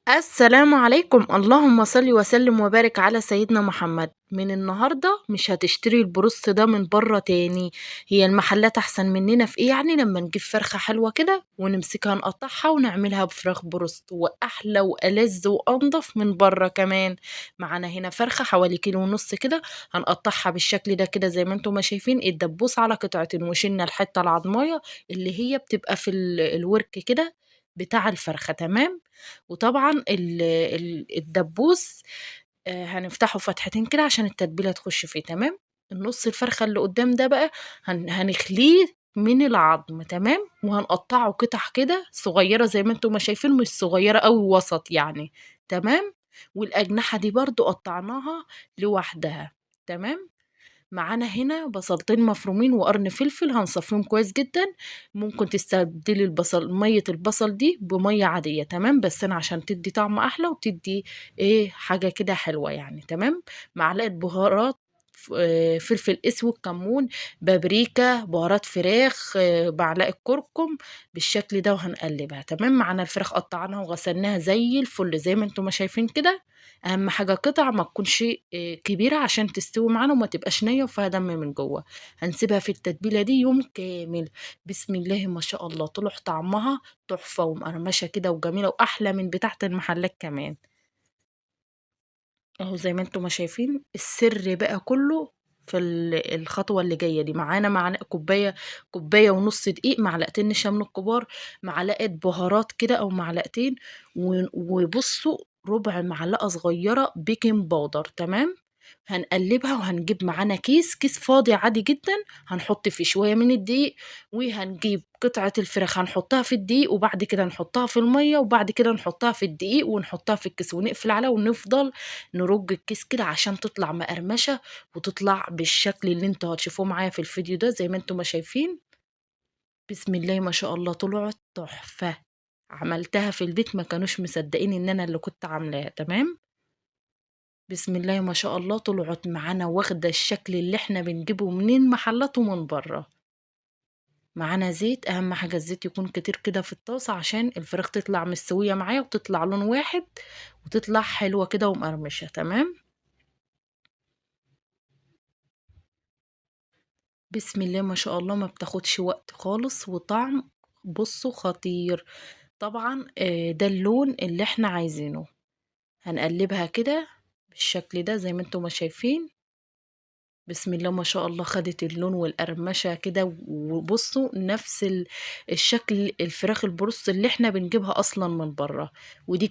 السلام عليكم، اللهم صل وسلم وبارك على سيدنا محمد. من النهارده مش هتشتري البروست ده من بره تاني. هي المحلات احسن مننا في ايه؟ يعني لما نجيب فرخه حلوه كده ونمسكها نقطعها ونعملها بفراخ بروست، واحلى والذ وانضف من بره كمان. معانا هنا فرخه حوالي كيلو ونص كده، هنقطعها بالشكل ده كده زي ما انتم ما شايفين، الدبوس على قطعتين وشلنا الحته العضمايه اللي هي بتبقى في الورك كده بتاع الفرخه. تمام. وطبعًا الدبوس هنفتحه فتحتين كده عشان التتبيلة تخش فيه. تمام. النُص الفرخة اللي قدّام ده بقى هنخليه من العضم. تمام. وهنقطّعه قطع كده صغيّرة زي ما أنتم ما شايفين، مش صغيّرة أوي، وسط يعني. تمام. والأجنحة دي برضه قطّعناها لوحدها. تمام. معانا هنا بصلتين مفرومين وقرن فلفل هنصفيهم كويس جدا. ممكن تستبدلي مية البصل دي بمية عادية. تمام. بس انا عشان تدي طعم احلى وتدي ايه حاجة كده حلوة يعني. تمام. معلقة بهارات، فلفل اسود، كمون، بابريكا، بهارات فراخ، معلقة كركم بالشكل ده، وهنقلبها. تمام. معانا الفراخ قطعناها وغسلناها زي الفل زي ما انتم ما شايفين كده. اهم حاجه قطع ما تكونش كبيره عشان تستوي معانا وما تبقاش نيه وفيها دم من جوه. هنسيبها في التتبيله دي يوم كامل. بسم الله ما شاء الله، طلع طعمها تحفه ومقرمشه كده وجميله واحلى من بتاعه المحلات كمان. اهو زي ما انتم ما شايفين، السر بقى كله في الخطوه اللي جايه دي. معانا معلقه كوبايه ونص دقيق، معلقتين نشا من الكبار، معلقه بهارات كده او معلقتين، وبصوا ربع معلقه صغيره بيكنج باودر. تمام. هنقلبها وهنجيب معانا كيس فاضي عادي جدا، هنحط فيه شويه من الدقيق، وهنجيب قطعة الفراخ هنحطها في الدقيق، وبعد كده نحطها في المية، وبعد كده نحطها في الدقيق ونحطها في الكيس ونقفل عليها، ونفضل نرج الكيس كده عشان تطلع مقرمشة وتطلع بالشكل اللي انتوا هتشوفوه معايا في الفيديو ده زي ما انتوا ما شايفين. بسم الله ما شاء الله، طلعت تحفة. عملتها في البيت ما كانوش مصدقين ان انا اللي كنت عاملاها. تمام. بسم الله ما شاء الله، طلعت معانا واخدة الشكل اللي احنا بنجيبه من المحلات ومن بره. معانا زيت، اهم حاجة الزيت يكون كتير كده في الطاسة عشان الفراخ تطلع مستوية معايا وتطلع لون واحد وتطلع حلوة كده ومقرمشة. تمام. بسم الله ما شاء الله، ما بتاخدش وقت خالص وطعم بصوا خطير. طبعا ده اللون اللي احنا عايزينه. هنقلبها كده بالشكل ده زي ما انتم ما شايفين. بسم الله ما شاء الله، خدت اللون والقرمشة كده، وبصوا نفس الشكل الفراخ البروست اللي احنا بنجيبها اصلا من بره. ودي